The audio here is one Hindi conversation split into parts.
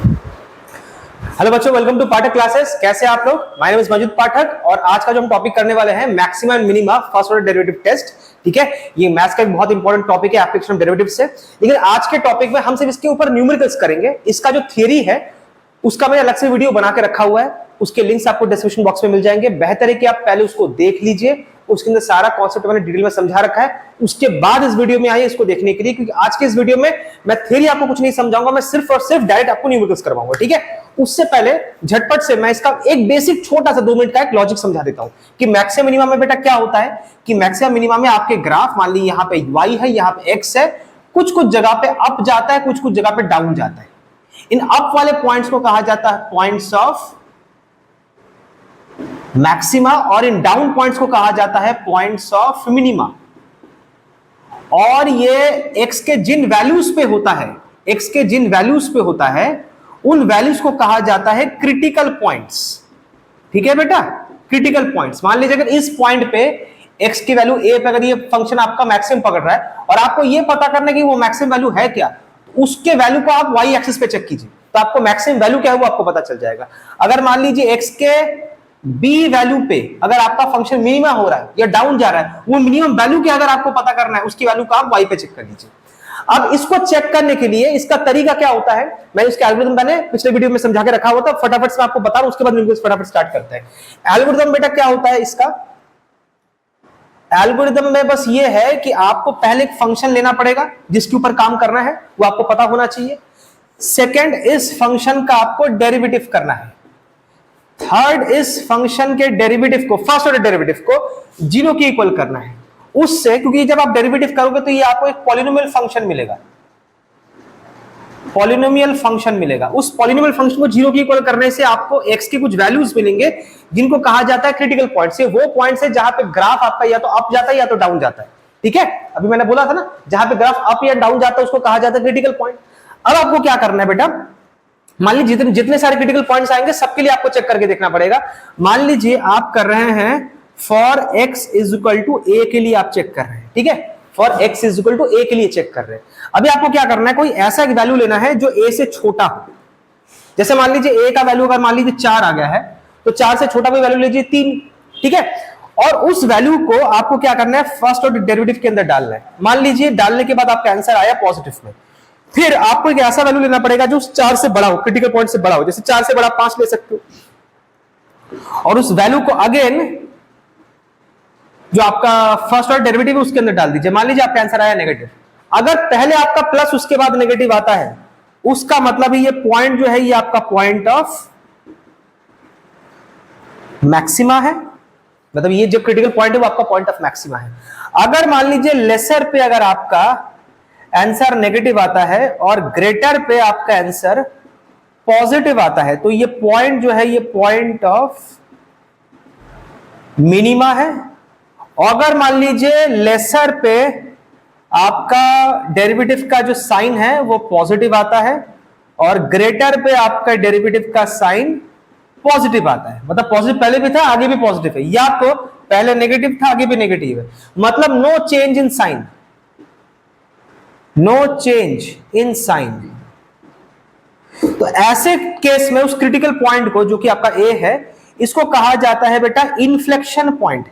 हेलो बच्चों, वेलकम टू पाठक क्लासेस। कैसे आप लोग? My name is Manjut Pathak और आज का जो हम टॉपिक करने वाले हैं maxima and minima first order derivative test. ठीक है, ये मैथ्स का एक बहुत इंपॉर्टेंट टॉपिक है एप्लीकेशन ऑफ डेरिवेटिव्स से। लेकिन आज के टॉपिक में हम सिर्फ इसके ऊपर न्यूमेरिकल्स करेंगे। इसका जो थियरी है उसका मैंने अलग से वीडियो बना के रखा हुआ है, उसके लिंक्स आपको डिस्क्रिप्शन बॉक्स में मिल जाएंगे। बेहतर है कि आप पहले उसको देख लीजिए, उसके अंदर सारा कॉन्सेप्ट मैंने डिटेल में समझा रखा है। उसके बाद इस वीडियो में आइए इसको देखने के लिए, क्योंकि आज के इस वीडियो में मैं थ्योरी आपको कुछ नहीं समझाऊंगा, मैं सिर्फ और सिर्फ डायरेक्ट आपको न्यूमेरिकल्स करवाऊंगा। ठीक है, उससे पहले झटपट से मैं इसका एक बेसिक छोटा सा 2 मिनट का एक लॉजिक समझा देता हूं कि मैक्सिमम मिनिमम में बेटा क्या होता है। कि मैक्सिमम मिनिमम में आपके ग्राफ, मान लीजिए यहां पे y है, यहां पे x है, कुछ कुछ जगह पे अप जाता है, कुछ कुछ जगह पे डाउन जाता है। इन अप वाले पॉइंट्स को कहा जाता है पॉइंट्स ऑफ मैक्सिमा और इन डाउन पॉइंट्स को कहा जाता है पॉइंट्स ऑफ मिनिमा। और ये x के जिन वैल्यूज पे होता है, x के जिन वैल्यूज पे होता है उन वैल्यूज को कहा जाता है क्रिटिकल पॉइंट्स। ठीक है बेटा, क्रिटिकल पॉइंट्स। मान लीजिए अगर इस पॉइंट पे x की वैल्यू a पे अगर ये फंक्शन आपका मैक्सिमम पकड़ रहा है और आपको ये पता करना है कि वो मैक्सिमम वैल्यू है क्या, तो उसके वैल्यू को आप y एक्सिस पे चेक कीजिए तो आपको मैक्सिमम वैल्यू क्या है वो आपको पता चल जाएगा। अगर मान लीजिए x के b वैल्यू पे अगर आपका फंक्शन मिनिमम हो रहा है या डाउन जा रहा है, वो मिनिमम वैल्यू क्या अगर आपको पता करना है, उसकी वैल्यू को आप y पे चेक कर लीजिए। अब इसको चेक करने के लिए इसका तरीका क्या होता है, मैं इसका एल्गोरिथम मैंने पिछले वीडियो में समझा के रखा हुआ था, फटाफट से मैं आपको बता रहा हूं, उसके बाद मिलकर फटाफट स्टार्ट करते हैं। एल्गोरिथम बेटा क्या होता है इसका? एल्गोरिथम में बस ये है कि आपको पहले एक फंक्शन लेना पड़ेगा जिसके ऊपर काम करना है, वो आपको पता होना चाहिए। सेकंड, इस फंक्शन का आपको डेरिवेटिव करना है। थर्ड, इस फंक्शन के डेरिवेटिव को, फर्स्ट ऑर्डर डेरिवेटिव को 0 के इक्वल करना है उससे, क्योंकि जब आप डेरिवेटिव करोगे तो ये आपको एक पॉलिनोमियल फंक्शन मिलेगा, पॉलिनोमियल फंक्शन मिलेगा। उस पॉलिनोमियल फंक्शन को 0 के इक्वल करने से आपको x के कुछ वैल्यूज मिलेंगे जिनको कहा जाता है क्रिटिकल पॉइंट्स। ये वो पॉइंट्स है जहां पे ग्राफ आपका या तो अप जाता है या तो डाउन जाता है। ठीक है, अभी मैंने बोला था ना, जहां पे ग्राफ अप या डाउन जाता है उसको कहा जाता है क्रिटिकल पॉइंट। अब आपको क्या करना है बेटा, मान लीजिए जितने सारे क्रिटिकल पॉइंट्स आएंगे सबके लिए आपको चेक करके देखना पड़ेगा। मान लीजिए आप कर रहे हैं for x is equal to a के लिए आप चेक कर रहे हैं। ठीक है, for x is equal to a के लिए चेक कर रहे हैं। अभी आपको क्या करना है, कोई ऐसा एक वैल्यू लेना है जो a से छोटा हो। जैसे मान लीजिए a का वैल्यू अगर मान लीजिए 4 आ गया है तो 4 से छोटा कोई वैल्यू लीजिए 3। ठीक है, और उस वैल्यू को आपको क्या करना है, फर्स्ट ऑर्डर डेरिवेटिव के अंदर डालना है। मान लीजिए डालने के बाद आपका आंसर आया पॉजिटिव में, फिर आपको एक ऐसा वैल्यू लेना पड़ेगा जो 4 से बड़ा हो, क्रिटिकल पॉइंट से बड़ा हो। जैसे 4 से बड़ा 5 ले सकते हो, और उस वैल्यू को अगेन जो आपका फर्स्ट ऑर्डर डेरिवेटिव है उसके अंदर डाल दीजिए। मान लीजिए आपका आंसर आया नेगेटिव। अगर पहले आपका प्लस उसके बाद नेगेटिव आता है, उसका मतलब ये पॉइंट जो है ये आपका पॉइंट ऑफ मैक्सिमा है, मतलब ये जो क्रिटिकल पॉइंट है वो आपका पॉइंट ऑफ मैक्सिमा है। अगर मान लीजिए लेसर पे अगर आपका आंसर नेगेटिव आता है और ग्रेटर पे आपका आंसर पॉजिटिव आता है, तो ये पॉइंट जो है ये पॉइंट ऑफ मिनिमा है। अगर मान लीजिए लेसर पे आपका डेरिवेटिव का जो साइन है वो पॉजिटिव आता है और ग्रेटर पे आपका डेरिवेटिव का साइन पॉजिटिव आता है, मतलब पॉजिटिव पहले भी था आगे भी पॉजिटिव है, या तो पहले नेगेटिव था आगे भी नेगेटिव है, मतलब no change in sign, no change in sign. तो ऐसे केस में उस क्रिटिकल पॉइंट को जो कि आपका ए है, इसको कहा जाता है बेटा इन्फ्लेक्शन पॉइंट।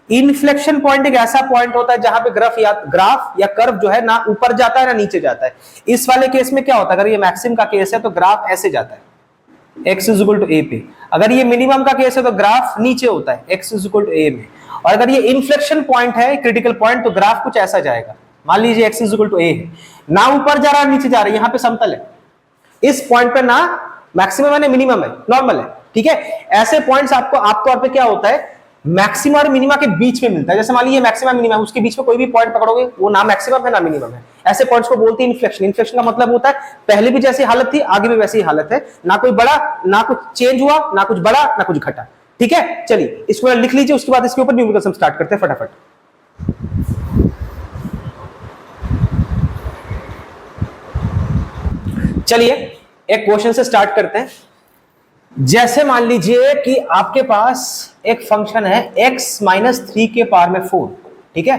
इन्फ्लेक्शन पॉइंट एक ऐसा पॉइंट होता है जहां पे ग्राफ या कर्व जो है ना ऊपर जाता है ना नीचे जाता है। इस वाले केस में क्या होता है, अगर ये मैक्सिमम का केस है तो ग्राफ ऐसे जाता है x is equal to a पे। अगर ये मिनिमम का केस है तो ग्राफ नीचे होता है x is equal to a में। और अगर ये इन्फ्लेक्शन पॉइंट है, क्रिटिकल पॉइंट, तो ग्राफ कुछ ऐसा जाएगा। मान लीजिए x is equal to a है, ना ऊपर जा रहा है नीचे जा रहा है, यहां पे समतल है, इस पॉइंट पे ना मैक्सिमम है ना मिनिमम है, नॉर्मल है। ठीक है, ऐसे पॉइंट्स आपको आमतौर पे क्या होता है, मैक्सिमम और मिनिमा के बीच में मिलता है। जैसे मान लीजिए मैक्सिमम मिनिमम, उसके बीच में कोई भी पॉइंट पकड़ोगे वो ना मैक्सिमम है ना मिनिमम है। ऐसे पॉइंट्स को बोलते हैं इन्फ्लेक्शन। इन्फ्लेक्शन का मतलब होता है पहले भी जैसी हालत थी आगे भी वैसी ही हालत है, ना कोई बड़ा ना कुछ चेंज हुआ, ना कुछ बड़ा ना कुछ घटा। ठीक है, चलिए इसको लिख लीजिए, उसके बाद इसके ऊपर न्यूमेरिकल्स हम स्टार्ट करते हैं फटाफट। चलिए एक क्वेश्चन से स्टार्ट करते हैं। जैसे मान लीजिए कि आपके पास एक फंक्शन है x - 3 के पावर में 4। ठीक है,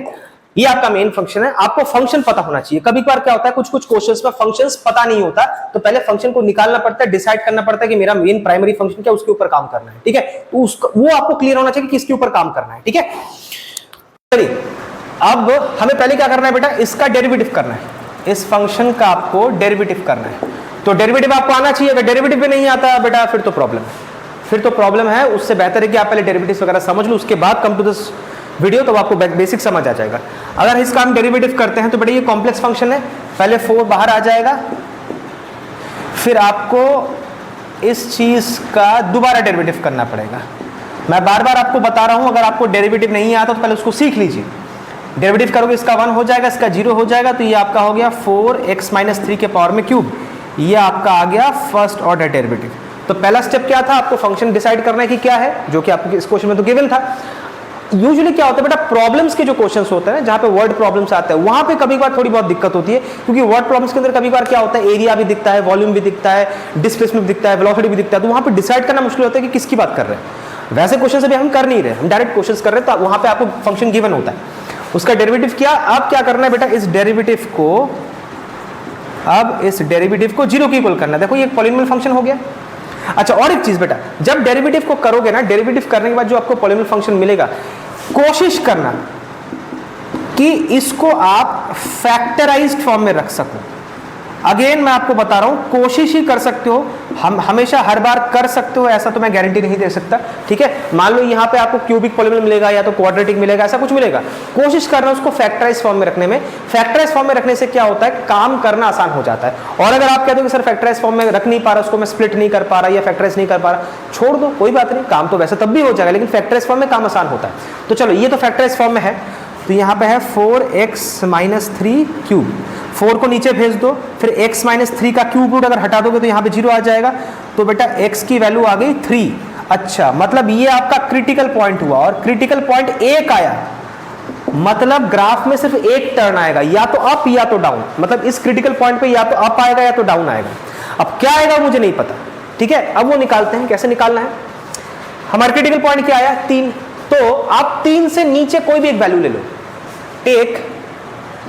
ये आपका मेन फंक्शन है। आपको फंक्शन पता होना चाहिए। कभी कभार क्या होता है, कुछ कुछ क्वेश्चंस में फंक्शंस पता नहीं होता, तो पहले फंक्शन को निकालना पड़ता है, डिसाइड करना पड़ता है कि मेरा मेन प्राइमरी फंक्शन क्या, उसके ऊपर काम करना है। ठीक है, तो उसको वो आपको क्लियर होना चाहिए कि किसके ऊपर काम करना है। ठीक है, चलिए अब हमें पहले क्या करना है बेटा, इसका डेरिवेटिव करना है। इस फंक्शन का आपको डेरिवेटिव करना है। तो डेरिवेटिव आपको आना चाहिए। अगर डेरिवेटिव भी नहीं आता बेटा फिर तो प्रॉब्लम है, फिर तो प्रॉब्लम है। उससे बेहतर है कि आप पहले डेरिवेटिव्स वगैरह समझ लो, उसके बाद कम टू दिस वीडियो, तो आपको बेसिक समझ आ जाएगा। अगर इसका हम डेरिवेटिव करते हैं तो बेटा ये कॉम्प्लेक्स फंक्शन है, पहले 4 बाहर आ जाएगा, फिर आपको इस चीज का दोबारा डेरिवेटिव करना पड़ेगा। मैं बार बार आपको बता रहा हूं, अगर आपको डेरिवेटिव नहीं आता तो पहले उसको सीख लीजिए। डेरिवेटिव करोगे, इसका 1 हो जाएगा, इसका 0 हो जाएगा, तो ये आपका हो गया 4x - 3 के पावर में क्यूब। ये आपका आ गया फर्स्ट ऑर्डर डेरिवेटिव। तो पहला स्टेप क्या था, आपको फंक्शन डिसाइड करना है कि क्या है, जो कि आपको इस क्वेश्चन में तो गिवन था। यूजुअली क्या होता है बेटा, प्रॉब्लम्स के जो क्वेश्चंस होते हैं जहां पे वर्ड प्रॉब्लम्स आते हैं, वहां पे कभी बार थोड़ी बहुत दिक्कत होती है, क्योंकि वर्ड प्रॉब्लम्स के अंदर कभी बार क्या होता है, एरिया भी दिखता है, वॉल्यूम भी दिखता है, डिस्प्लेसमेंट भी दिखता है, वेलोसिटी भी दिखता है, तो वहां पे डिसाइड करना मुश्किल होता है कि किसकी बात कर रहे हैं। वैसे क्वेश्चन अभी हम कर नहीं रहे, हम डायरेक्ट क्वेश्चन कर रहे हैं, तो वहां पे आपको फंक्शन गिवन होता है, उसका डेरिवेटिव किया। अब क्या करना है बेटा, इस डेरिवेटिव को 0 के इक्वल करना है। देखो ये पॉलिनोमियल फंक्शन हो गया। अच्छा, और एक चीज बेटा, जब डेरिवेटिव को करोगे ना, डेरिवेटिव करने के बाद जो आपको पॉलिनोमियल फंक्शन मिलेगा, कोशिश करना कि इसको आप फैक्टराइज्ड फॉर्म में रख सको। अगेन मैं आपको बता रहा हूं, कोशिश ही कर सकते हो, हम हमेशा हर बार कर सकते हो ऐसा तो मैं गारंटी नहीं दे सकता। ठीक है, मान लो यहां पे आपको क्यूबिक पॉलिनोमियल मिलेगा या तो क्वाड्रेटिक मिलेगा, ऐसा कुछ मिलेगा, कोशिश करना उसको फैक्टराइज फॉर्म में रखने में। फैक्टराइज फॉर्म में रखने से क्या होता है, काम करना आसान हो जाता है। और अगर आप कहते हो कि सर फैक्टराइज फॉर्म में रख नहीं पा रहा, उसको मैं स्प्लिट नहीं कर पा रहा या फैक्टराइज नहीं कर पा रहा, छोड़ दो, कोई बात नहीं, काम तो वैसे तब भी हो जाएगा, लेकिन फैक्टराइज फॉर्म में काम आसान होता है। तो चलो, ये तो फैक्टराइज फॉर्म में है, तो यहाँ पे है 4x - 3 क्यूब। 4 को नीचे भेज दो, फिर x - 3 का क्यूब रूट अगर हटा दोगे तो यहाँ पे 0 आ जाएगा, तो बेटा x की वैल्यू आ गई 3। अच्छा, मतलब ये आपका क्रिटिकल पॉइंट हुआ, और क्रिटिकल पॉइंट 1 आया, मतलब ग्राफ में सिर्फ एक टर्न आएगा, या तो अप या तो डाउन। मतलब इस क्रिटिकल पॉइंट पे या तो अप आएगा या तो डाउन आएगा। अब क्या आएगा मुझे नहीं पता। ठीक है, अब वो निकालते हैं, कैसे निकालना है। हमारा क्रिटिकल पॉइंट क्या आया, 3। तो आप 3 से नीचे कोई भी एक वैल्यू ले लो, take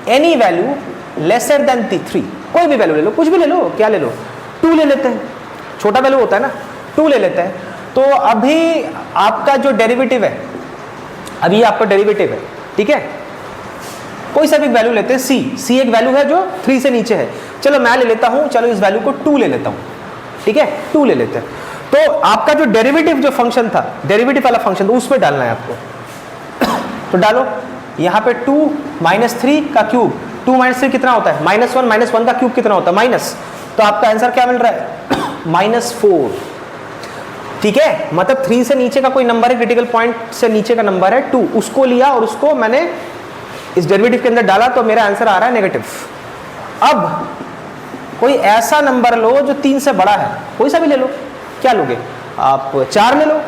any value lesser than 3, कोई भी वैल्यू ले लो, कुछ भी ले लो, क्या ले लो, 2 ले लेते हैं, छोटा वैल्यू होता है ना, 2 ले लेते हैं। तो अभी आपका जो डेरिवेटिव है, अभी आपका डेरिवेटिव है, ठीक है, कोई सा भी वैल्यू लेते हैं, c एक वैल्यू है जो 3 से नीचे है। चलो मैं ले लेता हूं, चलो इस वैल्यू को 2 ले लेता हूं, ठीक है, 2 ले लेते हैं। तो आपका जो डेरिवेटिव जो फंक्शन था, डेरिवेटिव वाला फंक्शन, तो उसमें डालना है आपको। तो डालो यहाँ पे 2 - 3 का क्यूब, 2 - 3 कितना होता है, -1 -1 का क्यूब कितना होता है, माइनस। तो आपका आंसर क्या मिल रहा है, -4। ठीक है, मतलब 3 से नीचे का कोई नंबर है, क्रिटिकल पॉइंट से नीचे का नंबर है 2, उसको लिया और उसको मैंने इस डेरिवेटिव के अंदर डाला, तो मेरा आंसर आ रहा है नेगेटिव। अब कोई ऐसा नंबर लो जो 3 से बड़ा है, कोई सा भी ले लो। क्या लोगे आप, 4 ले लो,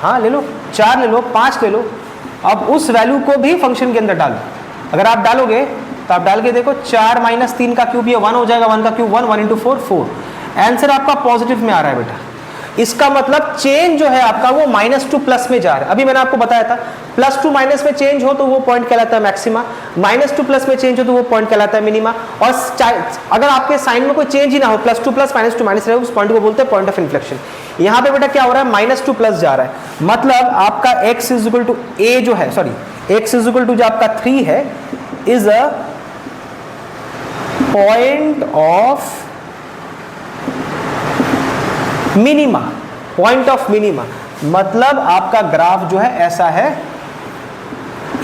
हाँ ले लो, 4 ले लो, 5 ले लो। अब उस वैल्यू को भी फंक्शन के अंदर डालो। अगर आप डालोगे तो आप डाल के देखो, 4 - 3 का क्यूब ये 1 हो जाएगा, 1 का क्यूब 1, 1 × 4 4। आंसर आपका पॉजिटिव में आ रहा है बेटा। इसका मतलब चेंज जो है आपका वो -2 प्लस में जा रहा है। अभी मैंने आपको बताया था, +2 माइनस में चेंज हो तो वो पॉइंट कहलाता है मैक्सिमा, -2 प्लस में चेंज हो तो वो पॉइंट कहलाता है मिनिमा। और अगर आपके साइन में कोई चेंज ही ना हो, +2 प्लस -2 माइनस रहे, उस पॉइंट को बोलते हैं पॉइंट ऑफ इन्फ्लेक्शन। यहाँ पे बेटा क्या हो रहा है, -2 प्लस जा रहा है, मतलब आपका x = a जो है, सॉरी x = जो आपका 3 है, is a point of minima, point of minima. मतलब आपका ग्राफ जो है ऐसा है,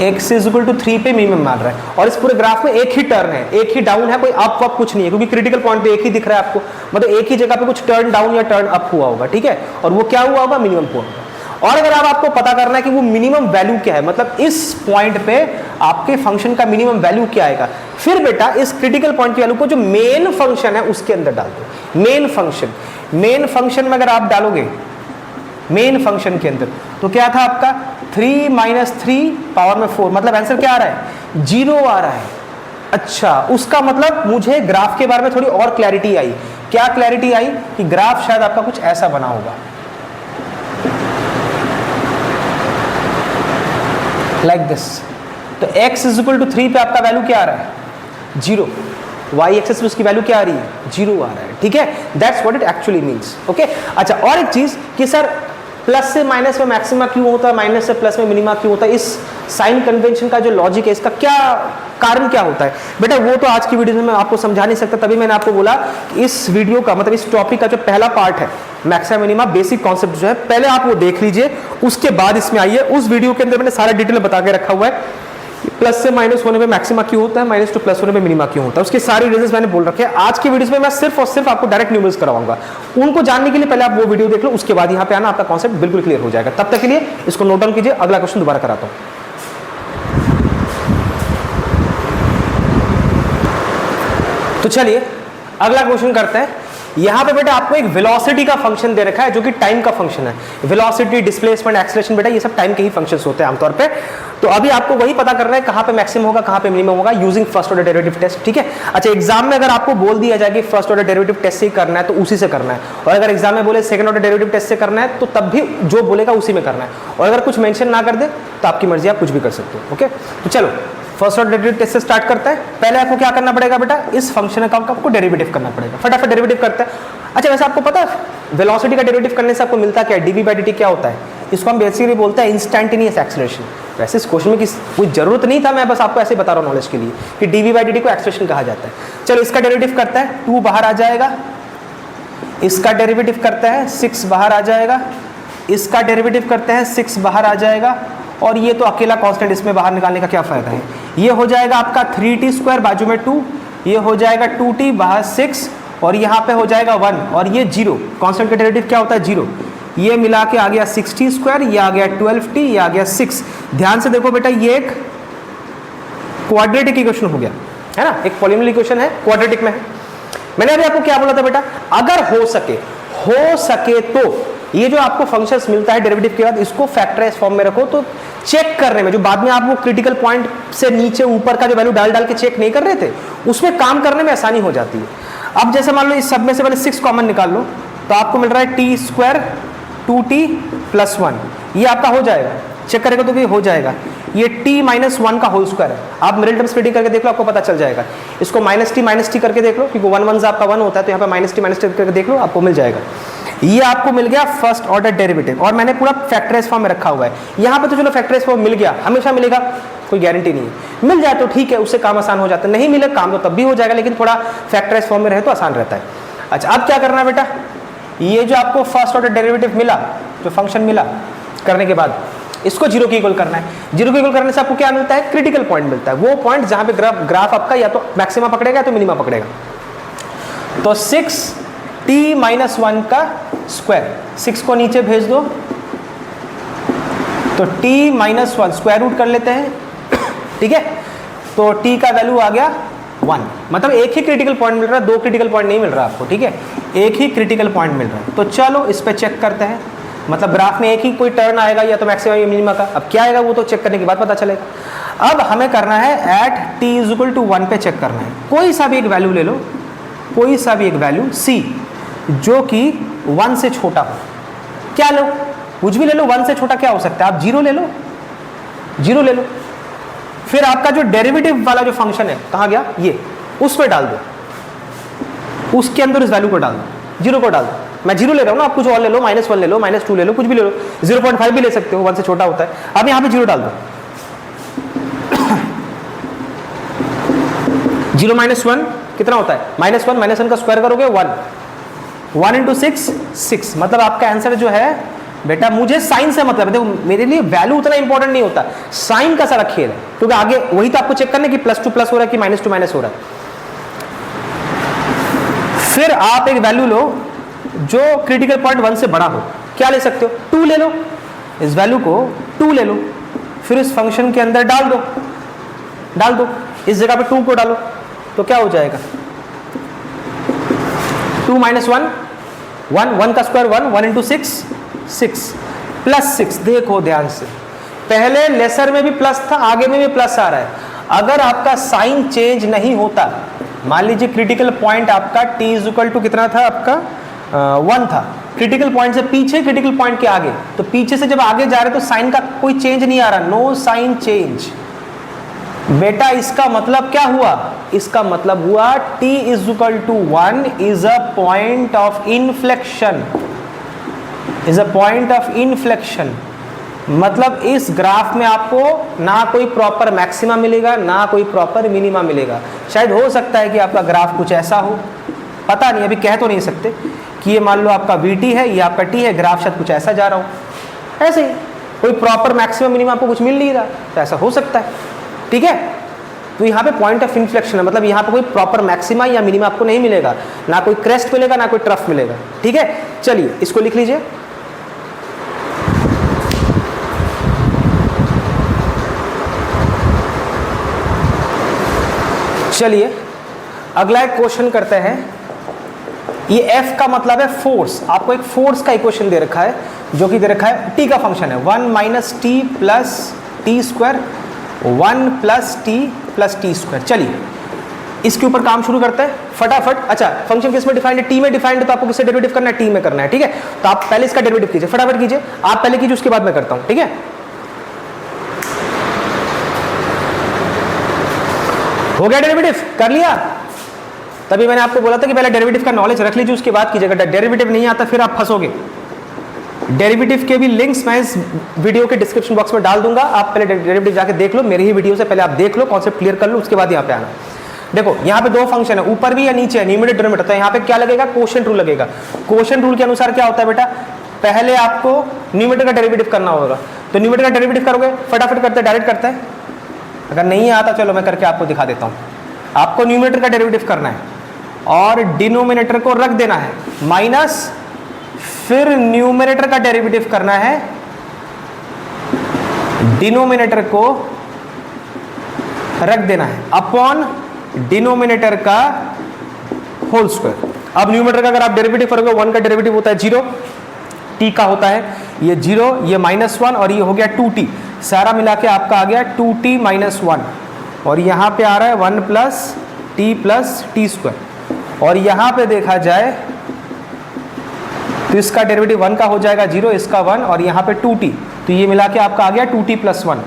x = 3 पे मिनिमम मान रहा है, और इस पूरे ग्राफ में एक ही टर्न है, एक ही डाउन है, कोई अप वप कुछ नहीं है, क्योंकि क्रिटिकल पॉइंट पे एक ही दिख रहा है आपको, मतलब एक ही जगह पे कुछ टर्न डाउन या टर्न अप हुआ होगा। ठीक है, और वो क्या हुआ होगा, मिनिमम पॉइंट। और अगर आपको पता करना है कि वो मिनिमम वैल्यू क्या है, मतलब इस पॉइंट पे आपके फंक्शन का मिनिमम वैल्यू क्या आएगा, फिर बेटा इस क्रिटिकल पॉइंट की वैल्यू को जो मेन फंक्शन है उसके अंदर डाल दो। मेन फंक्शन में अगर आप डालोगे मेन फंक्शन के अंदर, तो क्या था आपका 3 - 3 पावर में 4, मतलब आंसर क्या आ रहा है, 0 आ रहा है। अच्छा, उसका मतलब मुझे ग्राफ के बारे में थोड़ी और क्लैरिटी आई। क्या क्लैरिटी आई, कि ग्राफ शायद आपका कुछ ऐसा बना होगा, लाइक दिस। तो x इज इक्वल टू 3 पे आपका वैल्यू क्या आ रहा है? 0। y एक्सेस पे उसकी वैल्यू क्या आ रही है? 0 आ रहा है। ठीक है, that's what it actually means. Okay, अच्छा और एक चीज कि सर प्लस से माइनस में मैक्सिमा क्यों होता है, माइनस से प्लस में मिनिमा क्यों होता है, इस साइन कन्वेंशन का जो लॉजिक है इसका क्या कारण क्या होता है? बेटा वो तो आज की वीडियो में मैं आपको समझा नहीं सकता, तभी मैंने आपको बोला कि इस वीडियो का मतलब इस टॉपिक का जो पहला पार्ट है मैक्सिमा मिनिमा बेसिक कॉन्सेप्ट जो है पहले आप वो देख लीजिए, उसके बाद इसमें आइए। उस वीडियो के अंदर मैंने सारा डिटेल बता के रखा हुआ है, प्लस से माइनस होने पे मैक्सिमा क्यों होता है, माइनस टू प्लस होने पे मिनिमा क्यों होता है, उसके सारे रीजंस मैंने बोल रखे हैं। आज की वीडियो में मैं सिर्फ और सिर्फ आपको डायरेक्ट न्यूमरल्स करवाऊंगा। उनको जानने के लिए पहले आप वो वीडियो देख लो, उसके बाद यहाँ पे आना, आपका कॉन्सेप्ट बिल्कुल क्लियर हो जाएगा। तब तक के लिए इसको नोट डाउन कीजिए, अगला क्वेश्चन दोबारा कराता हूँ। तो चलिए अगला क्वेश्चन करते हैं। यहां पे बेटा आपको एक वेलोसिटी का फंक्शन दे रखा है जो कि टाइम का फंक्शन है। वेलोसिटी, डिस्प्लेसमेंट, एक्सेलरेशन बेटा ये सब टाइम के ही फंक्शंस होते हैं आमतौर पे। तो अभी आपको वही पता करना है कहां पे मैक्सिमम होगा, कहां पे मिनिमम होगा using first order derivative test. ठीक है, अच्छा एग्जाम में अगर आपको बोल दिया जाए कि फर्स्ट ऑर्डर डेरिवेटिव टेस्ट से ही करना है तो उसी से करना है, और अगर एग्जाम में बोले सेकंड ऑर्डर डेरिवेटिव टेस्ट से करना है तो तब भी जो बोलेगा उसी में करना है, और अगर कुछ मेंशन ना कर दे तो आपकी मर्जी, आप कुछ भी कर सकते हो। ओके, तो चलो फर्स्ट ऑर्डर डेरिवेटिव टेस्ट से स्टार्ट करता है। पहले आपको क्या करना पड़ेगा बेटा, इस फंक्शन का आपको डेरिवेटिव करना पड़ेगा। फटाफट डेरिवेटिव करते हैं। अच्छा वैसे आपको पता है वेलोसिटी का डेरिवेटिव करने से आपको मिलता क्या है? डीवी बाई डी क्या होता है? इसको हम बेसिकली बोलते हैं इंस्टैंटेनियस एक्सेलरेशन। वैसे इस क्वेश्चन में कोई जरूरत नहीं था, मैं बस आपको ऐसे बता रहा हूँ नॉलेज के लिए कि डीवी बाई डी को एक्सेलरेशन कहा जाता है। चलो इसका डेरिवेटिव करता है, 2 बाहर आ जाएगा। इसका डेरिवेटिव करता है 6 बाहर आ जाएगा। इसका डेरिवेटिव करते हैं 6 बाहर आ जाएगा। और ये तो अकेला कांस्टेंट, इसमें बाहर निकालने का क्या फायदा है? ये हो जाएगा आपका 3t² बाजू में 2, ये हो जाएगा 2t बाहर 6, और यहाँ पे हो जाएगा 1, और ये 0। कांस्टेंट का डेरिवेटिव क्या होता है? 0। ये मिला के आ गया 6t², ये आ गया 12t, ये आ गया 6। ध्यान से देखो बेटा ये एक क्वाड्रेटिक इक्वेशन हो गया है ना, एक पॉलिनोमियल इक्वेशन है, क्वाड्रेटिक में है। मैंने अभी आपको क्या बोला था बेटा, अगर हो सके तो ये जो आपको फंक्शंस मिलता है डेरिवेटिव के बाद, इसको फैक्टराइज फॉर्म में रखो, तो चेक करने में जो बाद में आप वो क्रिटिकल पॉइंट से नीचे ऊपर का जो वैल्यू डाल के चेक नहीं कर रहे थे, उसमें काम करने में आसानी हो जाती है। अब जैसे मान लो इस सब में से मैंने 6 कॉमन निकाल लो, तो आपको मिल रहा है t² 2t + 1, ये आपका हो जाएगा। चेक करेगा तो भी हो जाएगा। ये t - 1 का होल स्क्वायर है। आप मिडिल टर्म स्प्लिटिंग करके देख लो, आपको पता चल जाएगा। इसको -t करके देख लो, क्योंकि 1 1 आपका 1 होता है, तो यहाँ पे -t करके देख लो, आपको मिल जाएगा। ये आपको मिल गया फर्स्ट ऑर्डर डेरिवेटिव, और मैंने पूरा फैक्टराइज फॉर्म में रखा हुआ है। यहाँ पे तो चलो फैक्टराइज फॉर्म मिल गया, हमेशा मिलेगा कोई गारंटी नहीं है। मिल जाए तो ठीक है, उससे काम आसान हो जाता है, नहीं मिले काम तो तब भी हो जाएगा, लेकिन थोड़ा फैक्टराइज फॉर्म में रहे तो आसान रहता है। अच्छा अब क्या करना है बेटा, ये जो आपको फर्स्ट ऑर्डर डेरिवेटिव मिला, जो फंक्शन मिला करने के बाद इसको 0 के इक्वल करना है। 0 के इक्वल करने से आपको क्या मिलता है? क्रिटिकल पॉइंट मिलता है, वो पॉइंट जहां पे ग्राफ आपका या तो मैक्सिमा पकड़ेगा या तो मिनिमा पकड़ेगा। तो 6t - 1 का स्क्वायर, 6 को नीचे भेज दो, तो t - 1 स्क्वायर रूट कर लेते हैं। ठीक है, तो t का वैल्यू आ गया 1, मतलब एक ही क्रिटिकल पॉइंट मिल रहा है, 2 क्रिटिकल पॉइंट नहीं मिल रहा आपको। ठीक है, एक ही क्रिटिकल पॉइंट मिल रहा है। तो चलो इस पे चेक करते हैं, मतलब ग्राफ में एक ही कोई टर्न आएगा, या तो मैक्सिमम या मिनिमा का। अब क्या आएगा वो तो चेक करने के बाद पता चलेगा। अब हमें करना है एट t = 1 पे चेक करना है। कोई सा भी एक वैल्यू ले लो, कोई सा भी एक वैल्यू c जो कि 1 से छोटा हो। क्या लो, कुछ भी ले लो, 1 से छोटा क्या हो सकता है? आप 0 ले लो, 0 ले लो। फिर आपका जो डेरिवेटिव वाला जो फंक्शन है कहाँ गया? ये, उस पर डाल दो, उसके अंदर इस वैल्यू को डाल दो, 0 को डाल दो। मैं 0 ले रहा हूँ ना, आप कुछ और ले लो, -1 ले लो, -2 ले लो, कुछ भी ले लो, 0.5 भी ले सकते हो, 1 से छोटा होता है। अब यहाँ पे 0 डाल दो। 0 - 1 कितना होता है? -1 -1 का स्क्वायर करोगे 1, 1 × 6 6, मतलब आपका आंसर जो है बेटा, मुझे साइन से मतलब है, देखो मेरे लिए वैल्यू उतना इंपॉर्टेंट नहीं होता, साइन का सारा खेल है, क्योंकि आगे वही तो आपको चेक करना है कि +2 प्लस हो रहा है कि -2 माइनस हो रहा है। फिर आप एक वैल्यू लो जो क्रिटिकल पॉइंट 1 से बड़ा हो। क्या ले सकते हो? 2 ले लो, इस वैल्यू को 2 ले लो, फिर इस फंक्शन के अंदर डाल दो, इस जगह पे 2 को डालो, तो क्या हो जाएगा? 2 - 1 1, 1 का स्क्वायर 1, 1 × 6 6 +6। देखो ध्यान से, पहले लेसर में भी प्लस था, आगे में भी प्लस आ रहा है। अगर आपका साइन चेंज नहीं होता, मान लीजिए क्रिटिकल पॉइंट आपका t = कितना था आपका? 1 था। क्रिटिकल पॉइंट से पीछे, क्रिटिकल पॉइंट के आगे, तो पीछे से जब आगे जा रहे तो साइन का कोई चेंज नहीं आ रहा, नो साइन चेंज। बेटा इसका मतलब क्या हुआ, इसका मतलब हुआ t is equal to 1 is a point of inflection, is a point of inflection. मतलब इस ग्राफ में आपको ना कोई प्रॉपर मैक्सिमा मिलेगा ना कोई प्रॉपर मिनिमा मिलेगा। शायद हो सकता है कि आपका ग्राफ कुछ ऐसा हो, पता नहीं, अभी कह तो नहीं सकते कि ये मान लो आपका vt है, ये आपका t है, ग्राफ शायद कुछ ऐसा जा रहा हो, ऐसे ही कोई प्रॉपर मैक्सिमम मिनिमम आपको कुछ मिल नहीं रहा, तो ऐसा हो सकता है। ठीक है, तो यहाँ पे पॉइंट ऑफ इन्फ्लेक्शन है, मतलब यहाँ पे कोई प्रॉपर मैक्सिमा या मिनिमा आपको नहीं मिलेगा, ना कोई क्रेस्ट मिलेगा ना कोई ट्रफ मिलेगा। ठीक है, चलिए इसको लिख लीजिए। चलिए अगला एक क्वेश्चन करते हैं। ये F का मतलब है फोर्स, आपको एक फोर्स का इक्वेशन दे रखा है जो कि दे रखा है t का फंक्शन है 1 minus T plus T square 1 plus T square. चलिए इसके ऊपर काम शुरू करते हैं फटाफट। अच्छा, फंक्शन किस में डिफाइंड है, टी में डिफाइंड है, तो आपको किससे डेरिवेटिव करना है, टी में करना है। ठीक है, तो आप पहले इसका डेरिवेटिव कीजिए, फटाफट कीजिए, आप पहले कीजिए उसके बाद मैं करता हूं। ठीक है, हो गया डेरिवेटिव, कर लिया। तभी मैंने आपको बोला था कि पहले डेरिवेटिव का नॉलेज रख लीजिए उसके बाद कीजिएगा, डेरिवेटिव नहीं आता फिर आप फंसोगे। डेरिवेटिव के भी लिंक्स मैं इस वीडियो के डिस्क्रिप्शन बॉक्स में डाल दूंगा, आप पहले डेरिवेटिव जाके देख लो, मेरी ही वीडियो से पहले आप देख लो, कॉन्सेप्ट क्लियर कर लो, उसके बाद यहाँ पे आना। देखो यहाँ पे दो फंक्शन है, ऊपर भी या नीचे है, न्यूमरेटर डिनोमिनेटर, तो यहाँ पे क्या लगेगा, क्वोशिएंट रूल लगेगा। क्वोशिएंट रूल के अनुसार क्या होता है बेटा, पहले आपको न्यूमरेटर का डेरिवेटिव करना होगा, तो न्यूमरेटर का डेरिवेटिव करोगे, फटाफट करते डायरेक्ट करते हैं। अगर नहीं आता चलो मैं करके आपको दिखा देता हूँ। आपको न्यूमरेटर का डेरिवेटिव करना है और डिनोमिनेटर को रख देना है माइनस, फिर न्यूमरेटर का डेरिवेटिव करना है, डिनोमिनेटर को रख देना है अपॉन डिनोमिनेटर का होल स्क्वायर। अब न्यूमरेटर का अगर आप डेरिवेटिव करोगे, 1 का डेरिवेटिव होता है 0, t का होता है ये 0, ये -1 और ये हो गया 2t, सारा मिला के आपका आ गया 2t - 1 और यहाँ पे आ रहा है 1 + t स्क्वायर। और यहाँ पे देखा जाए तो इसका डेरिवेटिव 1 का हो जाएगा 0, इसका 1 और यहाँ पे 2t, तो ये मिला के आपका आ गया 2t + 1।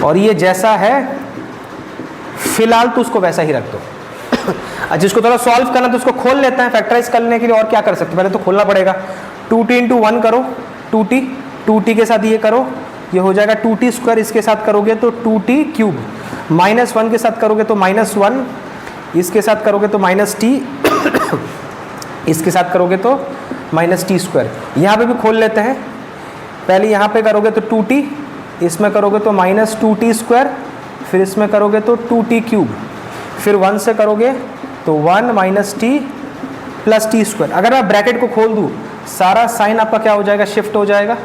और ये जैसा है फिलहाल तो उसको वैसा ही रख दो। जिसको थोड़ा सॉल्व करना तो उसको खोल लेते हैं फैक्टराइज करने के लिए, और क्या कर सकते हैं, पहले तो खोलना पड़ेगा। 2t × 1 करो 2t के साथ ये करो, ये हो जाएगा 2t स्क्वायर, इसके साथ करोगे तो 2t क्यूब, -1 के साथ करोगे तो -1, इसके साथ करोगे तो -t, इसके साथ करोगे तो -t स्क्वायर। यहाँ पे भी खोल लेते हैं, पहले यहाँ पे करोगे तो 2t, इसमें करोगे तो -2t स्क्वायर, फिर इसमें करोगे तो 2t क्यूब, फिर 1 से करोगे तो 1 - t + t स्क्वायर। अगर मैं ब्रैकेट को खोल दूँ सारा साइन आपका क्या हो जाएगा, शिफ्ट हो जाएगा,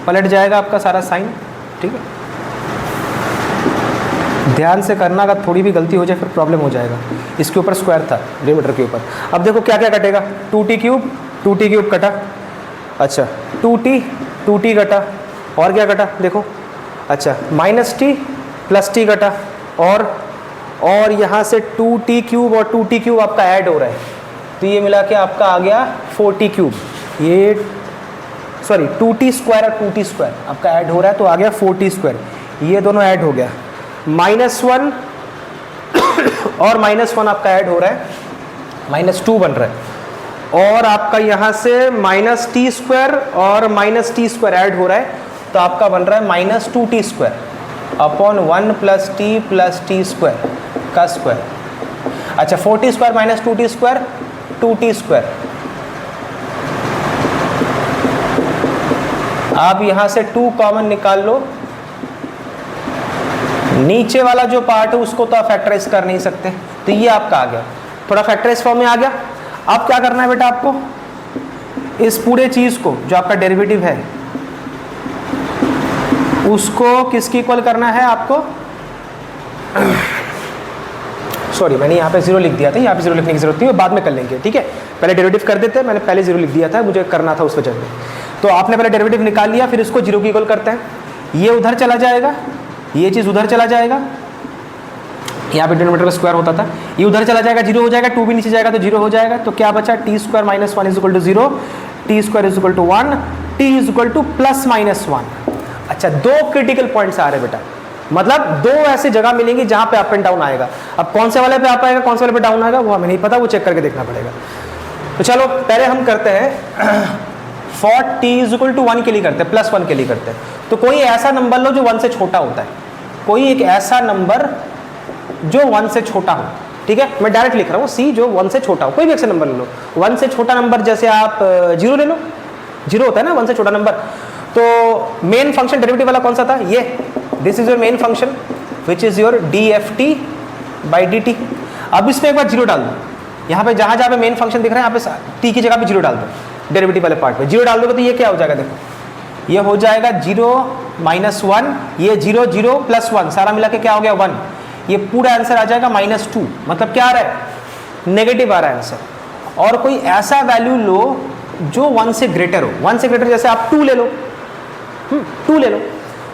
पलट जाएगा आपका सारा साइन। ठीक है, ध्यान से करना, अगर थोड़ी भी गलती हो जाए फिर प्रॉब्लम हो जाएगा। इसके ऊपर स्क्वायर था डिनोमिनेटर के ऊपर। अब देखो क्या क्या कटेगा, 2t क्यूब कटा, अच्छा 2t कटा, और क्या कटा देखो, अच्छा -t + t कटा, और यहाँ से 2t क्यूब और 2t क्यूब आपका ऐड हो रहा है, तो ये मिला के आपका आ गया 4t क्यूब, ये सॉरी 2t स्क्वायर और 2t स्क्वायर आपका ऐड हो रहा है तो आ गया 4t स्क्वायर, ये दोनों ऐड हो गया, -1 और -1 आपका ऐड हो रहा है, -2 बन रहा है, और आपका यहाँ से -t स्क्वायर और -t स्क्वायर ऐड हो रहा है, तो आपका बन रहा है -2t square upon 1 + t square का स्क्वायर। अच्छा 4t square - 2t square 2t square. आप यहाँ से 2 कॉमन निकाल लो, नीचे वाला जो पार्ट है उसको तो आप फैक्टराइज कर नहीं सकते, तो ये आपका आ गया, थोड़ा फैक्टराइज फॉर्म में आ गया। अब क्या करना है बेटा, आपको इस पूरे चीज को जो आपका डेरिवेटिव है उसको किसकी इक्वल करना है आपको, सॉरी मैंने यहाँ पे 0 लिख दिया था, यहाँ पे 0 लिखने की जरूरत नहीं है, बाद में कर लेंगे। ठीक है, पहले डेरिवेटिव कर देते हैं, मैंने पहले 0 लिख दिया था, मुझे करना था उस वजह से। तो आपने पहले डेरिवेटिव निकाल लिया, फिर इसको 0 की इक्वल करते हैं, ये उधर चला जाएगा, ये चीज़ उधर चला जाएगा, यहाँ पे डिनोमिनेटर का स्क्वायर होता था, ये उधर चला जाएगा, 0 हो जाएगा, 2 भी नीचे जाएगा तो 0 हो जाएगा, तो क्या बचा, t square - 1 = 0, t square = 1, t = +-1। अच्छा, 2 क्रिटिकल पॉइंट्स आ रहे बेटा, मतलब 2 ऐसी जगह मिलेंगी जहां पे अप एंड डाउन आएगा। अब कौन से वाले पे अप आएगा, कौन से वाले पे डाउन आएगा, वो हमें नहीं पता, वो चेक करके देखना पड़ेगा। तो चलो पहले हम करते हैं फॉर t = 1 के लिए करते हैं, +1 के लिए करते हैं। तो कोई ऐसा नंबर लो जो 1 से छोटा होता है, कोई एक ऐसा नंबर जो 1 से छोटा हो, ठीक है। मैं डायरेक्ट लिख रहा हूँ c जो 1 से छोटा हो, कोई भी ऐसा नंबर ले लो। 1 से छोटा नंबर जैसे आप 0 ले लो, 0 होता है ना 1 से छोटा नंबर। तो मेन फंक्शन डेरिवेटिव वाला कौन सा था, ये, this is your main function which is your dft/dt। अब इसमें एक बार 0 डाल दो, यहाँ पे जहाँ जहाँ पे मेन फंक्शन दिख रहा है यहाँ पे t की जगह पे 0 डाल दो, डेरिवेटिव वाले पार्ट पे 0 डाल दोगे तो ये क्या हो जाएगा, देखो ये हो जाएगा 0 - 1, ये 0 0 + 1 सारा मिला के क्या हो गया 1, ये पूरा आंसर आ जाएगा -2। मतलब क्या आ रहा है, नेगेटिव आ रहा है आंसर। और कोई ऐसा वैल्यू लो जो 1 से ग्रेटर हो, 1 से ग्रेटर जैसे आप 2 ले लो, 2 ले लो।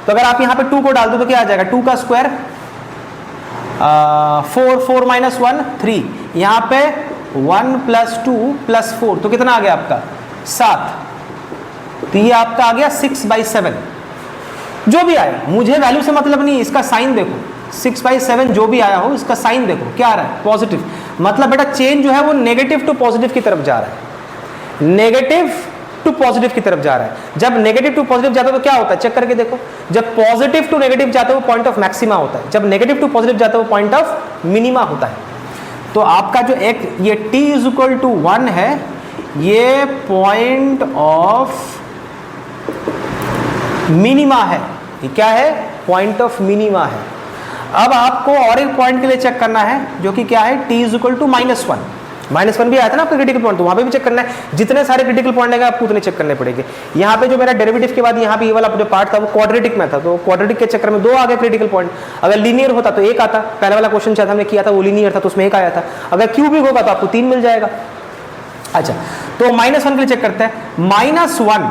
तो अगर आप यहाँ पे 2 को डाल दो तो क्या आ जाएगा, 2 का स्क्वायर 4 4 - 1 3, यहाँ पे 1 + 2 + 4 तो कितना आ गया आपका 7। तो ये आपका आ गया 6/7। जो भी आया, मुझे वैल्यू से मतलब नहीं, इसका साइन देखो, 6/7 जो भी आया हो इसका साइन देखो क्या आ रहा है, पॉजिटिव। मतलब बेटा चेंज जो है वो नेगेटिव टू पॉजिटिव की तरफ जा रहा है, नेगेटिव टू पॉजिटिव की तरफ जा रहा है। जब नेगेटिव टू पॉजिटिव जाता है तो क्या होता है, चेक करके देखो, जब पॉजिटिव टू नेगेटिव जाता है वो पॉइंट ऑफ मैक्सिमा होता है, जब नेगेटिव टू पॉजिटिव जाता है वो पॉइंट ऑफ मिनिमा होता है। तो आपका जो एक ये t = 1 है, ये पॉइंट ऑफ मिनिमा है। ये क्या है, पॉइंट ऑफ मिनिमा है। अब आपको और एक पॉइंट के लिए चेक करना है जो कि क्या है, t = -1। -1 भी आया था ना आपका क्रिटिकल पॉइंट, तो वहां पे भी चेक करना है। जितने सारे क्रिटिकल पॉइंट आएंगे आपको उतने चेक करने पड़ेंगे। यहाँ पे जो मेरा डेरिवेटिव के बाद यहाँ पे ये वाला जो पार्ट था वो क्वाड्रेटिक में था, तो क्वाड्रेटिक के चक्कर में 2 आ गए क्रिटिकल पॉइंट। अगर लीनियर होता तो 1 आता, पहला वाला क्वेश्चन शायद हमने किया था वो लीनियर था तो उसमें 1 आया था। अगर क्यूबिक होगा तो आपको 3 मिल जाएगा। अच्छा, तो -1 के लिए चेक करते हैं, -1।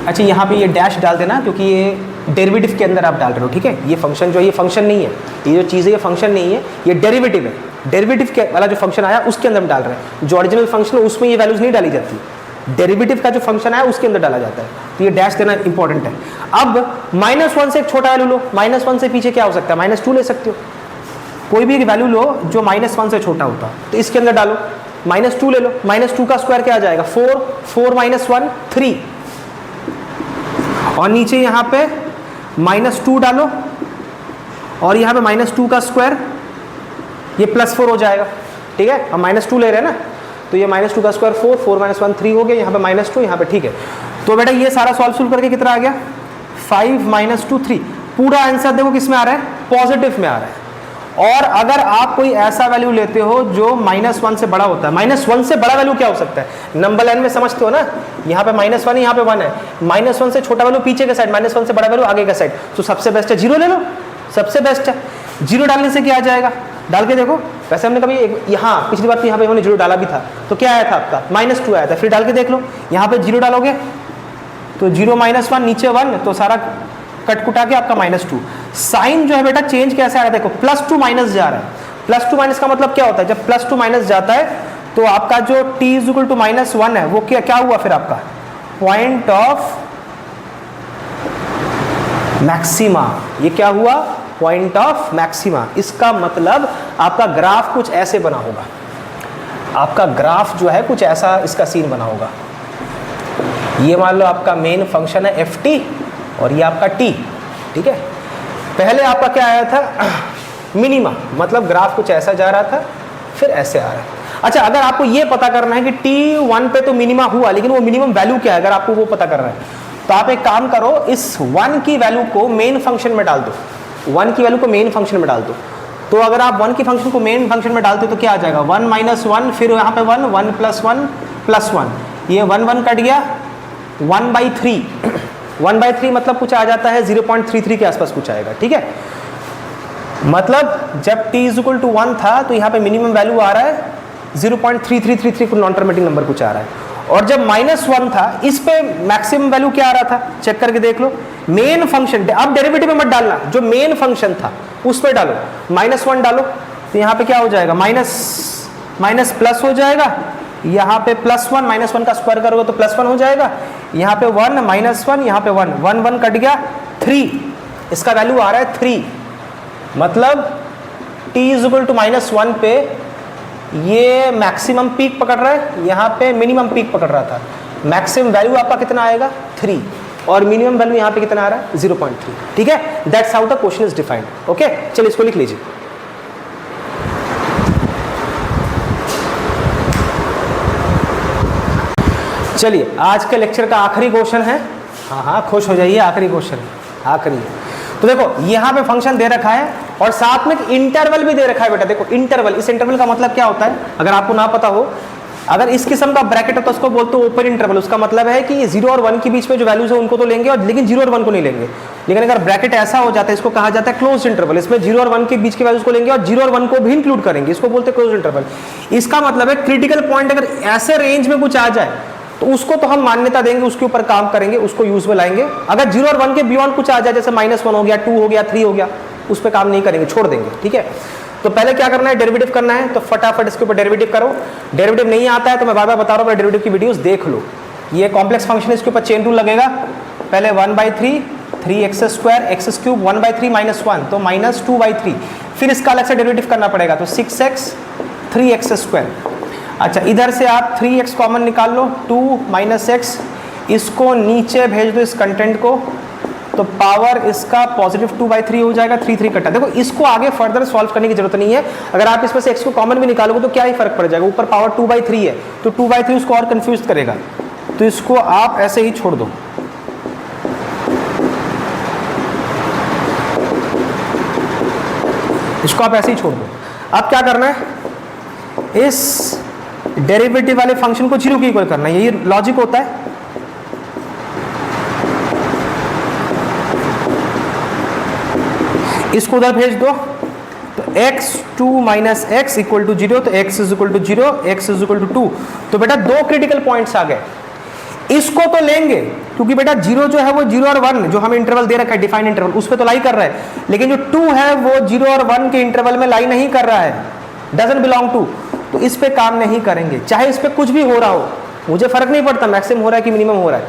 अच्छा, यहाँ पे ये डैश डाल देना क्योंकि ये डेरिवेटिव के अंदर आप डाल रहे हो, ठीक है। ये फंक्शन जो, ये फंक्शन नहीं है, ये जो चीज़ है ये फंक्शन नहीं है, ये डेरिवेटिव है। डेरिवेटिव के वाला जो फंक्शन आया उसके अंदर हम डाल रहे हैं, जो ओरिजिनल फंक्शन है उसमें ये वैल्यूज नहीं डाली जाती, डेरिवेटिव का जो फंक्शन आया उसके अंदर डाला जाता है। तो ये डैश देना इंपॉर्टेंट है। अब -1 से एक छोटा वैल्यू लो, -1 से पीछे क्या हो सकता है, -2 ले सकते हो। कोई भी एक वैल्यू लो जो -1 से छोटा होता तो इसके अंदर डालो, -2 ले लो, -2 का स्क्वायर क्या आ जाएगा 4 4 - 1 3, और नीचे यहाँ पे -2 डालो और यहाँ पे -2 का स्क्वायर, ये +4 हो जाएगा, ठीक है। अब -2 ले रहे हैं ना, तो ये -2 का स्क्वायर 4 4 - 1 3 हो गया, यहाँ पे -2 यहाँ पे, ठीक है। तो बेटा ये सारा सॉल्व करके कितना आ गया 5 - 2 3। पूरा आंसर देखो किस में आ रहा है, पॉजिटिव में आ रहा है। और अगर आप कोई ऐसा वैल्यू लेते हो जो -1 से बड़ा होता है, -1 से बड़ा वैल्यू क्या हो सकता है, नंबर लाइन में समझते हो ना, यहाँ पे -1 है, यहाँ पे 1 है, -1 से छोटा वैल्यू पीछे के साइड, -1 से बड़ा वैल्यू आगे का साइड, तो सबसे बेस्ट है 0 ले लो, सबसे बेस्ट है। 0 डालने से क्या आ जाएगा, डाल के देखो। वैसे हमने कभी यहाँ पिछली बार तो यहाँ पे हमने 0 डाला भी था, तो क्या आया था आपका -2 आया था, फिर डाल के देख लो। यहाँ पे 0 डालोगे तो 0 - 1 नीचे 1, तो सारा कटकुटा के आपका -2। साइन जो है बेटा चेंज कैसे आ रहा है, देखो +2 माइनस जा रहा है। +2 माइनस का मतलब क्या होता है, जब +2 माइनस जाता है तो आपका जो t = -1 है वो क्या हुआ फिर आपका पॉइंट ऑफ मैक्सिमा। ये क्या हुआ, पॉइंट ऑफ मैक्सिमा। इसका मतलब आपका ग्राफ कुछ ऐसे बना होगा, आपका ग्राफ जो है कुछ ऐसा इसका सीन बना होगा। ये मान लो आपका मेन फंक्शन है ft और ये आपका t, ठीक है। पहले आपका क्या आया था मिनिमा, मतलब ग्राफ कुछ ऐसा जा रहा था फिर ऐसे आ रहा है। अच्छा, अगर आपको ये पता करना है कि t1 पे तो मिनिमा हुआ लेकिन वो मिनिमम वैल्यू क्या है, अगर आपको वो पता करना है तो आप एक काम करो, इस 1 की वैल्यू को मेन फंक्शन में डाल दो, 1 की वैल्यू को मेन फंक्शन में डाल दो। तो अगर आप 1 की फंक्शन को मेन फंक्शन में डालते हो तो क्या आ जाएगा 1 - 1, फिर यहाँ पे 1 1 + 1 + 1, ये 1 1 कट गया, 1/3 1/3 मतलब कुछ आ जाता है 0.33 के आसपास कुछ आएगा, ठीक है। मतलब जब t = 1 था तो यहाँ पे मिनिमम वैल्यू आ रहा है 0.3333 को नॉन टर्मिनेटिंग नंबर कुछ आ रहा है। और जब -1 था इस पे मैक्सिमम वैल्यू क्या आ रहा था, चेक करके देख लो। मेन फंक्शन, अब डेरिवेटिव में मत डालना, जो मेन फंक्शन था उस पर डालो, -1 डालो तो यहाँ पे क्या हो जाएगा माइनस प्लस हो जाएगा, यहाँ पे +1 -1 का स्क्वायर करोगे तो +1 हो जाएगा, यहाँ पे 1 -1, यहाँ पे 1 1 1 कट गया 3, इसका वैल्यू आ रहा है 3, मतलब t = -1 पे ये मैक्सिमम पीक पकड़ रहा है, यहाँ पे मिनिमम पीक पकड़ रहा था। मैक्सिमम वैल्यू आपका कितना आएगा 3 और मिनिमम वैल्यू यहाँ पे कितना आ रहा है 0.3। ठीक है, that's how the question is defined. Okay, चलिए इसको लिख लीजिए। चलिए आज के लेक्चर का आखिरी क्वेश्चन है। हाँ खुश हो जाइए, आखिरी क्वेश्चन आखिरी। तो देखो यहाँ पे फंक्शन दे रखा है और साथ में इंटरवल भी दे रखा है बेटा। देखो इंटरवल, इस इंटरवल का मतलब क्या होता है अगर आपको ना पता हो, अगर इस किस्म का ब्रैकेट है तो उसको बोलते हैं ओपन इंटरवल। उसका मतलब है कि 0 और 1 के बीच में जो वैल्यूज है उनको तो लेंगे और लेकिन 0 और 1 को नहीं लेंगे। लेकिन अगर ब्रैकेट ऐसा हो जाता है इसको कहा जाता है क्लोज इंटरवल। इसमें 0 और 1 के बीच के वैल्यूज को लेंगे और 0 और 1 को भी इंक्लूड करेंगे, इसको बोलते हैं क्लोज इंटरवल। इसका मतलब है क्रिटिकल पॉइंट अगर ऐसे रेंज में कुछ आ जाए तो उसको तो हम मान्यता देंगे, उसके ऊपर काम करेंगे, उसको यूज में लाएंगे। अगर 0 और 1 के बियॉन्ड कुछ आ जाए जैसे -1 हो गया, 2 हो गया, 3 हो गया, उस पर काम नहीं करेंगे, छोड़ देंगे। ठीक है, तो पहले क्या करना है, डेरिवेटिव करना है। तो फटाफट इसके ऊपर डेरिवेटिव करो। डेरिवेटिव नहीं आता है तो मैं बार बार बता रहा हूँ, डेरिवेटिव की वीडियोस देख लो। ये कॉम्प्लेक्स फंक्शन है, इसके ऊपर चेन रूल लगेगा। पहले 1/3 3x², x³ 1/3 -1 तो -2/3, फिर इसका अलग से डेरिवेटिव करना पड़ेगा तो 6x 3x²। अच्छा, इधर से आप 3x कॉमन निकाल लो, 2 - x, इसको नीचे भेज दो इस कंटेंट को, तो पावर इसका पॉजिटिव 2/3 हो जाएगा, 3 कटा। देखो इसको आगे फर्दर सॉल्व करने की जरूरत नहीं है। अगर आप इसमें से x को कॉमन भी निकालोगे तो क्या ही फर्क पड़ जाएगा, ऊपर पावर 2/3 है तो 2/3 उसको और कंफ्यूज करेगा, तो इसको आप ऐसे ही छोड़ दो। इसको आप ऐसे ही छोड़ दो। अब क्या करना है, इस डेरिवेटिव वाले फंक्शन को 0 के इक्वल करना है, यही लॉजिक होता है। इसको उधर भेज दो तो x2 - x = 0, तो x = 0, x = 2। तो बेटा दो क्रिटिकल पॉइंट्स आ गए। इसको तो लेंगे क्योंकि बेटा 0 जो है वो 0 और 1 जो हमें इंटरवल दे रखा है डिफाइंड इंटरवल, उस पे तो लाई कर रहा है। लेकिन जो 2 है वो 0 और 1 के इंटरवल में लाई नहीं कर रहा है, डजंट बिलोंग टू, तो इस पे काम नहीं करेंगे। चाहे इस पे कुछ भी हो रहा हो, मुझे फर्क नहीं पड़ता मैक्सिमम हो रहा है कि मिनिमम हो रहा है।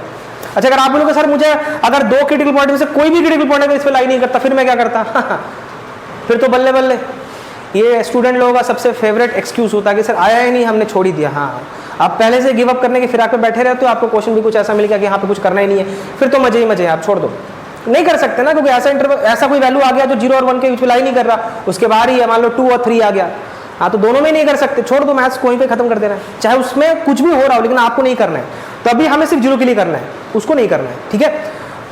अच्छा, अगर आप बोलोगे सर मुझे अगर दो क्रिटिकल पॉइंट में से कोई भी क्रिटिकल पॉइंट अगर इस पे लाई नहीं करता फिर मैं क्या करता फिर तो बल्ले बल्ले। ये स्टूडेंट लोगों का सबसे फेवरेट एक्सक्यूज होता है कि सर आया ही नहीं, हमने छोड़ ही दिया। हाँ, आप पहले से गिव अप करने के फिराक में बैठे रहते हो, आपको क्वेश्चन भी कुछ ऐसा मिल गया कि यहाँ पे कुछ करना ही नहीं है, फिर तो मजे ही मजे हैं, आप छोड़ दो। नहीं कर सकते ना, क्योंकि ऐसा इंटरवल ऐसा कोई वैल्यू आ गया जो 0 और 1 के बीच में लाई नहीं कर रहा, उसके बाहर ही है, मान लो 2 और 3 आ गया, हाँ तो दोनों में नहीं कर सकते, छोड़ दो, मैथ्स को वहीं पे खत्म कर देना है। चाहे उसमें कुछ भी हो रहा हो लेकिन आपको नहीं करना है, तभी हमें सिर्फ 0 के लिए करना है, उसको नहीं करना है। ठीक है,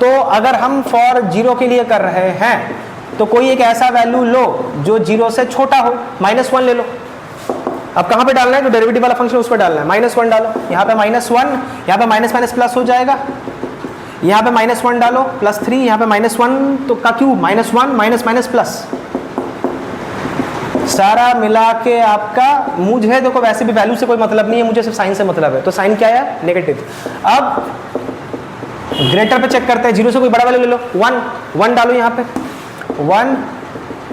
तो अगर हम फॉर 0 के लिए कर रहे हैं तो कोई एक ऐसा वैल्यू लो जो 0 से छोटा हो, -1 ले लो। अब कहाँ पे डालना है, जो डेरिवेटिव वाला फंक्शन उस पर डालना है, -1 डालो। यहाँ पे -1, यहाँ पे माइनस माइनस प्लस हो जाएगा, यहाँ पे -1 डालो, +3, यहाँ पे -1 तो का क्यूब, -1 माइनस माइनस प्लस, सारा मिला के आपका, मुझे देखो वैसे भी वैल्यू से कोई मतलब नहीं है, मुझे सिर्फ साइन से मतलब है, तो साइन क्या है, नेगेटिव। अब ग्रेटर पे चेक करते हैं, 0 से कोई बड़ा वैल्यू ले लो, 1 डालो यहाँ पे, 1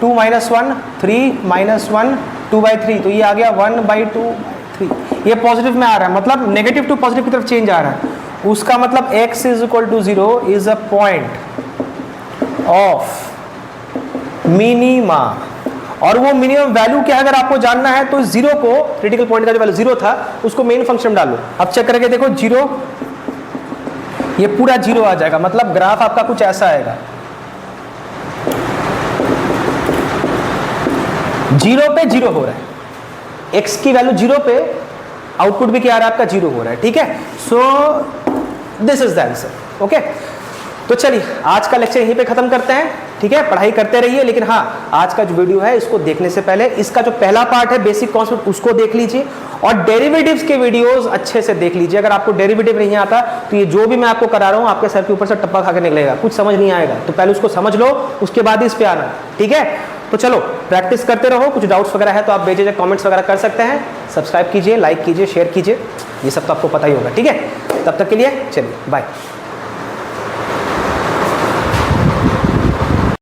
2 - 1 3 -1 2/3, तो ये आ गया 1/2/3। ये पॉजिटिव में आ रहा है, मतलब नेगेटिव टू पॉजिटिव की तरफ चेंज आ रहा है, उसका मतलब x = 0 is a point of minima. और वो मिनिमम वैल्यू क्या है अगर आपको जानना है तो 0 को, क्रिटिकल पॉइंट का जो वैल्यू 0 था उसको मेन फंक्शन में डालो। अब चेक करके देखो 0, ये पूरा 0 आ जाएगा, मतलब ग्राफ आपका कुछ ऐसा आएगा, 0 पे 0 हो रहा है, x की वैल्यू 0 पे, आउटपुट भी क्या आ रहा है आपका 0 हो रहा है। ठीक है, so this is the answer. Okay, तो चलिए आज का लेक्चर यहीं पे खत्म करते हैं। ठीक है, पढ़ाई करते रहिए, लेकिन हाँ आज का जो वीडियो है इसको देखने से पहले इसका जो पहला पार्ट है बेसिक कॉन्सेप्ट उसको देख लीजिए, और डेरिवेटिव्स के वीडियोस अच्छे से देख लीजिए। अगर आपको डेरिवेटिव नहीं आता तो ये जो भी मैं आपको करा रहा हूँ आपके सर के ऊपर से टप्पा खा के निकलेगा, कुछ समझ नहीं आएगा, तो पहले उसको समझ लो, उसके बाद ही इस पे आना। ठीक है, तो चलो प्रैक्टिस करते रहो, कुछ डाउट्स वगैरह है तो आप बेझिझक कमेंट्स वगैरह कर सकते हैं, सब्सक्राइब कीजिए, लाइक कीजिए, शेयर कीजिए, ये सब तो आपको पता ही होगा। ठीक है, तब तक के लिए चलिए बाय।